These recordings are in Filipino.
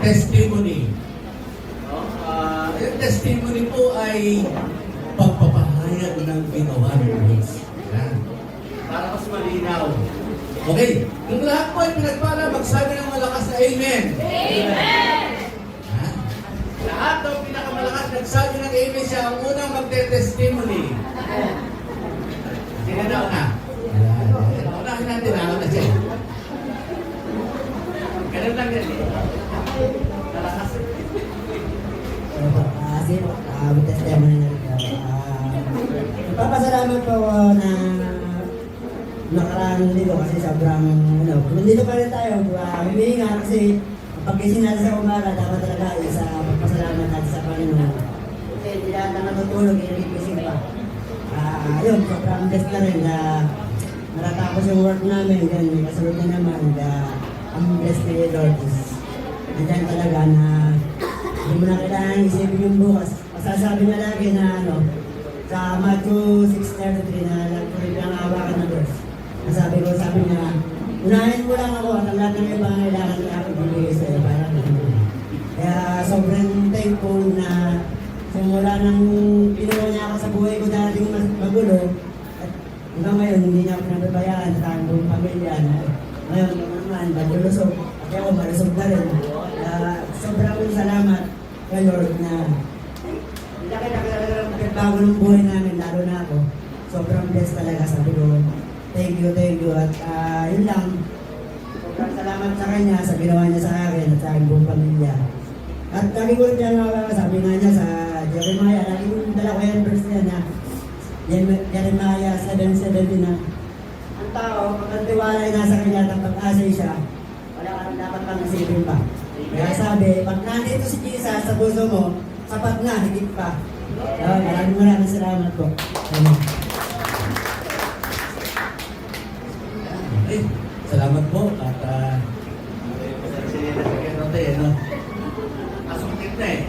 testimony. No? Yung testimony po ay pagpapahayag ng ginawa ng Diyos. Yan. Para mas malinaw. Okay. Kung lahat po ay pinagpala, magsabi ng malakas na Amen. Amen! Ha? Lahat ng pinakamalakas nagsabi ng Amen, siya ang unang magte-testimony. Sige na una. Unahin natin na. Una siya. Ganun lang yan. Malakas. Kasi testimony na rin. Nagpapasalamat po na nakaraan dito kasi sobrang, nandito pa rin tayo. Humihinga kasi pag gising natin sa umaga, dapat talaga isa pagpasalamat natin sa Panginoon. Kasi hindi lahat na natutulog, gising pa. Ayun, sobrang blessed na rin na natatapos yung work namin, may kasunod na naman, ang blessed ni Lord is nandiyan talaga na hindi mo na kailangan isipin yung bukas. Masasabi na lagi na sa Matthew 6:33 na nagpulit ang hawakan ng Diyos. Sabi niya, unahin mo lang ako at ang lahat ng ibang kailangan niya ako bibigay sa iyo para naman. Kaya sobrang thankful na simula nang pinuha niya ako sa buhay ko dating magulo at hanggang ngayon hindi niya ako pinababayaan sa buong pamilya. Ngayon naman, maglulusog. At ako malusog na rin. Sobrang salamat kay Lord na laki-laki talaga ng pagbago ng buhay namin, lalo na ako. Sobrang blessed talaga, sabi ko. Thank you. At yun lang. Sobrang salamat sa kanya, sa ginawa niya sa akin at sa aking buong pamilya. At lagi ko rin sabi nga niya sa Jeremiah, lagi ko dala ko yung verse niya na Jeremiah 7:17 na ang tao, kapag tiwala ay nasa kanya at pag-asay siya, wala ka rin dapat pang isipin pa. Kaya sabi, pag nandito si Jesus sa puso mo, sapat na, higit pa. Maraming salamat po. Okay. Salamat po. At asungkit na eh.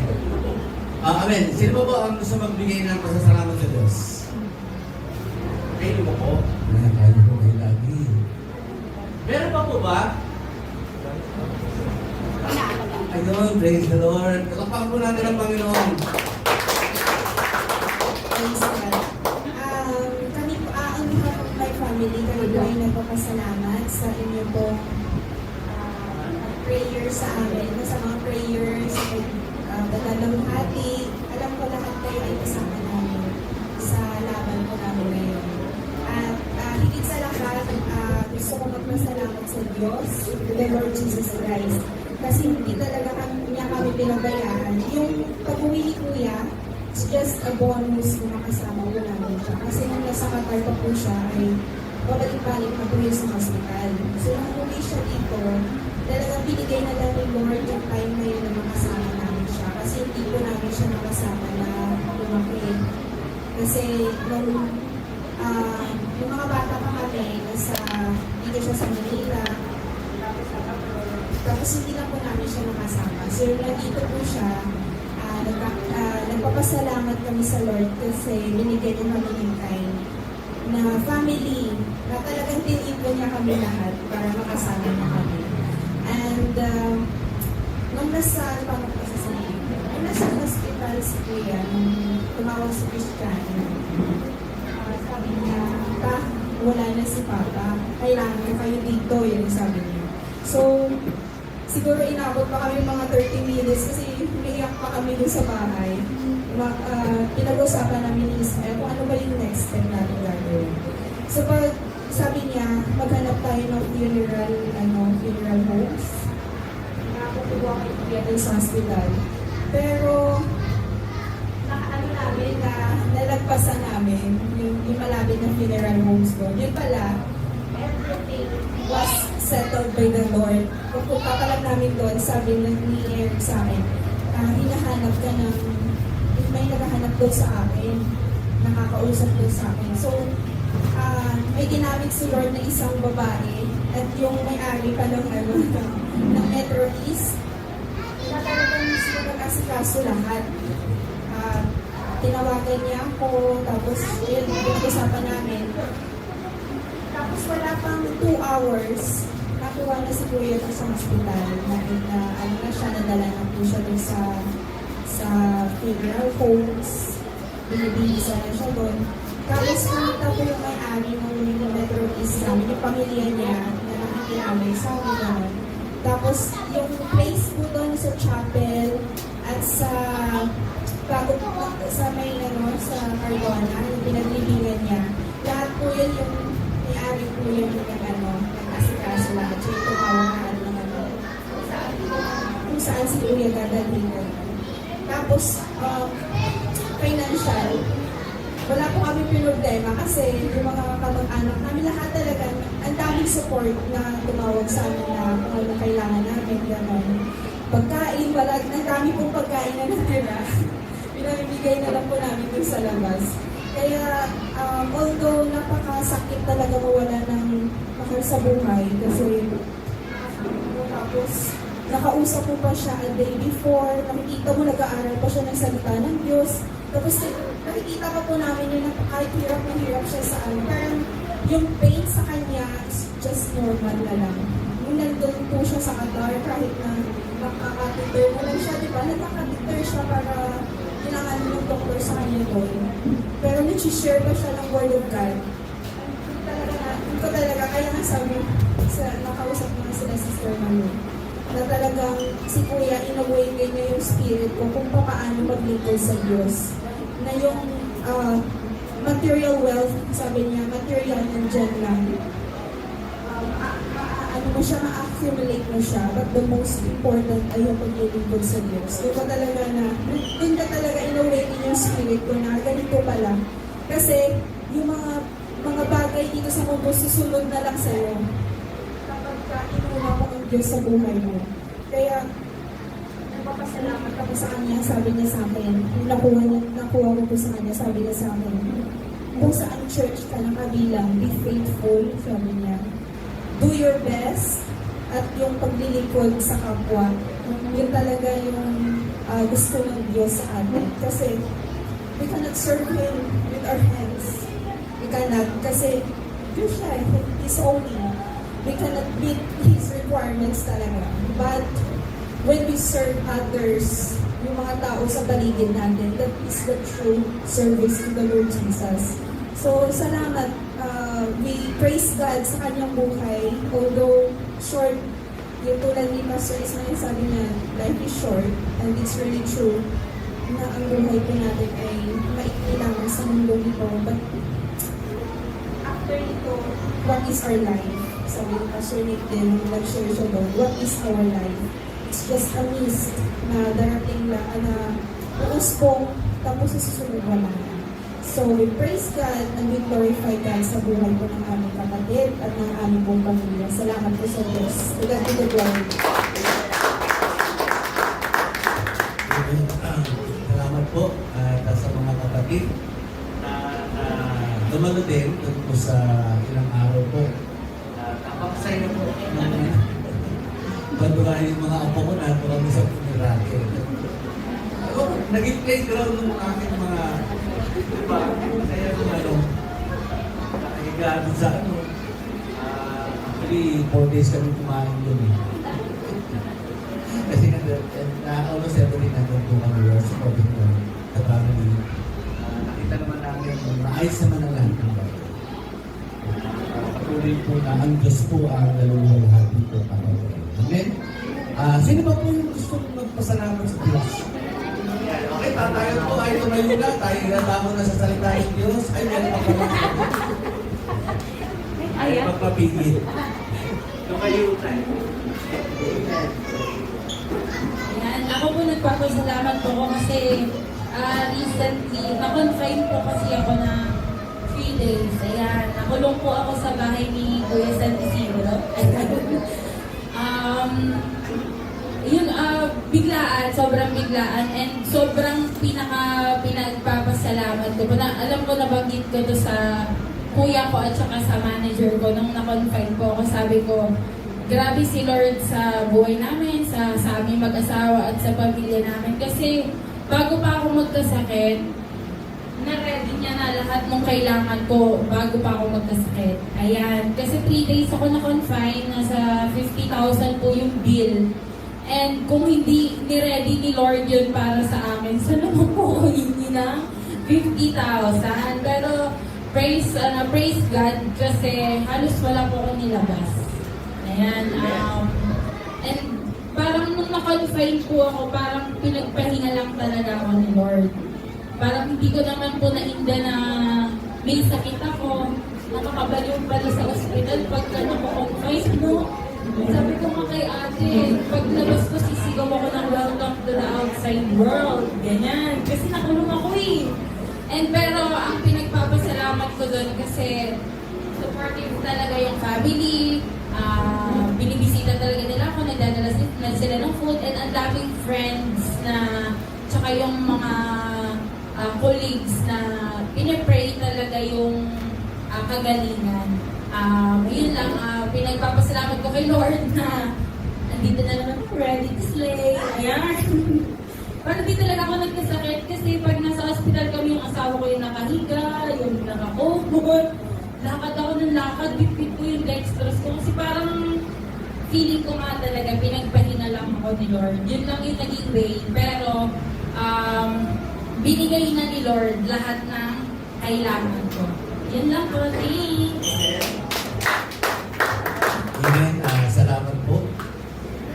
Amen. Sino ba ang gusto magbigay ng pasasalamat sa Diyos? Kayo mo po? Kaya po kayo lagi. Meron pa po ba? Ayun, praise the Lord. Kalakpakan po natin ang Panginoon. Praise God. Kami po, on behalf of my family, kami po ay nagpapasalamat sa inyo pong prayers sa amin, sa mga prayers, pagdadalamhati. Alam ko lahat kayo ay kasama namin sa laban po namin ngayon. At higit sa lahat, gusto ko magpasalamat sa Diyos, the Lord Jesus Christ. Kasi hindi talaga niya kami pinabayaan. Yung pag-uwi ni Kuya, it's just a bonus kung makasama ko namin siya. Kasi nung nasa Qatar pa po siya, ay babalik-balik na po yun sa hospital. So nung uwi siya dito, talagang binigay na lang ni Lord yung time na yun na makasama namin siya. Kasi hindi po namin siya makasama na lumaki. Kasi nung mga bata pa kami, dito siya sa Manila, tapos hindi na po namin siya nakasama. So nandito po siya, nagpapasalamat kami sa Lord kasi binigyan niya kami yung time na family, na talagang tinipon niya kami lahat para makasama na kami. And nung nasa hospital si Kuya, tumawag si Christian, sabi niya, pa, wala na si Papa, kailangan ko kayo dito, yun sabi niya. So, siguro inabot pa kami mga 30 minutes kasi umiiyak pa kami dun sa bahay. Pinag-usapan namin ni Ismael kung ano ba yung next step natin gagawin. So pag sabi niya, maghanap tayo ng funeral homes. Nakakukuha kayo together sa hospital. Pero namin na nalagpasan namin yung malapit na funeral homes doon. Yun pala, everything was settled by the Lord. Kung pupunta pa lang namin doon, sabi ni Eric sa akin, hinahanap ka ng, may naghahanap doon sa akin, nakakausap doon sa akin. So, may ginamit si Lord na isang babae at yung may-ari pa ng Metro East, na talagang sila nag-asikaso lahat. Tinawagan niya ako, tapos yun, usapan namin. Tapos wala pang 2 hours, nakuha na si Kuya ito sa hospital. Ano na siya, nadala na po siya dun sa funeral homes. Binibisa na siya doon. Tapos nakita ko yung may-ari ng Metro East namin, yung pamilya niya na nakikiramay sa amin. Tapos yung place po doon sa chapel at sa bago sa may sa Cardona, yung pinaglibingan niya, lahat po yun yung may-ari po yun yung nag-asikaso lahat. So yung tumawag na kung saan si Kuya dadalhin ko. Tapos, financial, wala po kami problema kasi yung mga kamag-anak namin lahat talaga, ang daming support na tumawag sa amin na kung ano kailangan namin, gano'n. Pagkain, ang dami pong pagkain na natira. Pinamimigay na lang po namin dun sa labas. Kaya, although napakasakit talaga mawala ng mahal sa buhay kasi tapos nakausap mo pa siya a day before, nakikita mo nag-aaral pa siya ng salita ng Diyos. Tapos nakikita pa po namin yun na kahit hirap na hirap siya sa amin. Parang yung pain sa kanya is just normal na lang. Yung nandun po siya sa Qatar, kahit na nakakatiter mo lang siya, di ba? Nakakatiter siya para kailangan ng doktor sa kanya doon. Pero nag-share pa siya ng Word of God. Ito talaga, kaya nga sabi, nakausap mo na sila Sister Manu, na talagang si Kuya, in-awaken niya yung spirit ko kung paano maglingkod sa Diyos. Na yung material wealth, sabi niya, material nandyan lang. Ano mo siya, ma-accumulate mo siya, but the most important ay yung paglilingkod sa Diyos. Doon ka talaga doon ka talaga in-awaken yung spirit ko na ganito pala. Kasi yung mga bagay dito sa mundo, susunod na lang sa'yo. Kapag inuna mo ang Diyos sa buhay mo. Kaya, nagpapasalamat ako sa kanya, sabi niya sa akin. Nakuha ko po sa kanya, sabi niya sa akin. Kung saan church ka nakabilang, be faithful, sabi niya. Do your best at yung paglilingkod sa kapwa. Yun talaga yung gusto ng Diyos sa atin. Kasi, we cannot serve Him with our hands. We cannot, kasi Diyos siya, He's holy. We cannot meet His requirements talaga. But when we serve others, yung mga tao sa paligid natin, that is the true service to the Lord Jesus. So, salamat. We praise God sa kanyang buhay. Although short, yung tulad ni Pastor Ismael, sabi niya, life is short. And it's really true na ang buhay po natin ay maikli lang sa mundo nito. But after ito, what is our life? Sabi ni Pastor Nick din, nag-share siya doon, what is our life? It's just a mist na darating lang, na uuspong, tapos susunod wala na. So, we praise God and we glorify God sa buhay po ng aming kapatid at ng aming pong pamilya. Salamat po sa Diyos. To God be the glory. Salamat po at sa mga kapatid na dumalo din doon po sa ilang araw po. Napakasay na po. Bandurahin yung mga apo ko na ito kami sa funeral. Naging playground ng aking mga diba? Kaya kung nakahigaan sa actually 4 days kami kumain doon eh. Kasi almost every nandun po kami sa COVID na the family. Nakita naman namin maayos naman ang lahat ng bagay. Patuloy po na ang Diyos po ang naluluhati po para po. Amen? Sino ba po yung gusto magpasalamat sa Diyos? Okay, tayo po ay tumayo na. Tayo ilalamo na sa salita ng Diyos. Ay, meron pa pala. Ay, magpapigil. Tumayo tayo. Ayan, ako po nagpapasalamat po ko kasi recently, na-confine po kasi ako na 3 days. Ayan, nakulong po ako sa bahay ni Kuya San Isidro. Yun, biglaan, sobrang biglaan, and sobrang pinagpapasalamat ko. Alam ko, nabanggit ko to sa kuya ko at saka sa manager ko nung na-confine po ako. Sabi ko, grabe si Lord sa buhay namin, sa aming mag-asawa at sa pamilya namin. Kasi bago pa ako magkasakit, na-ready niya na lahat ng kailangan ko bago pa ako magkasakit. Ayan. Kasi 3 days ako na-confine, nasa 50,000 po yung bill. And kung hindi ni-ready ni Lord yun para sa amin, saan naman po ko hindi ng 50,000? Pero praise God kasi halos wala po akong nilabas. Ayan. And parang nung na-confine po ako, parang pinagpahinga lang talaga ako ni Lord. Parang hindi ko naman po nainda na may sakit ako. Nakakabaliw-baliw sa ospital pagka nako-confine, no? Sabi ko nga kay ate, pag labas ko sisigaw ako ng welcome to the outside world. Ganyan. Kasi nakulong ako eh. And pero ang pinagpapasalamat ko doon kasi supportive talaga yung family. Binibisita talaga nila ako, nagdadala sila ng food, and ang daming friends na tsaka yung mga colleagues na pinipray talaga yung kagalingan. Yun lang, pinagpapasalamat ko kay Lord na andito na naman ako, ready to slay. Ayan. Parang di talaga ako nagkasakit kasi pag nasa hospital kami, yung asawa ko yung nakahiga, yung naka-cover, lakad ako ng lakad, bitbit ko yung dextrose ko kasi parang feeling ko nga talaga, pinagpahinga lang ako ni Lord. Yun lang yung naging way. Pero, binigay na ni Lord lahat ng kailangan ko. Yun lang po. Thanks! Amen. Salamat po.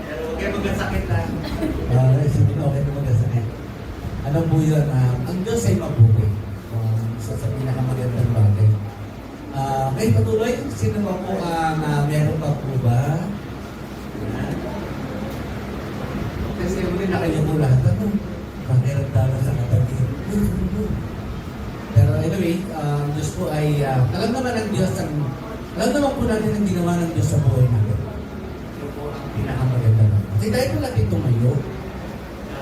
Pero huwag kayo magkasakit lang. Sabi ko, okay na magkasakit. Ano po yun? Ang Diyos ay mabuti. Sa pinakamagandang bagay. Ngayon patuloy, sino ba po ang meron pa po ba? Kasi muli na kayo po lahat. Ano? Pakiramdama sa katabi. Pero anyway, ang Diyos po ay, alam naman ng Diyos, alam naman po natin ang ginawa ng Diyos sa buhay natin. Ito po ang pinakamaganda naman. Kasi dahil po natin tumayo,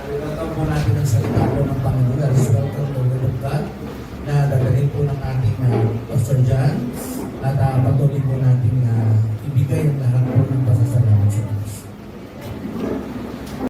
welcome po natin ang salita po ng Panginoon. That is welcome to the Word of God na dadalhin po ng ating Pastor John at patuloy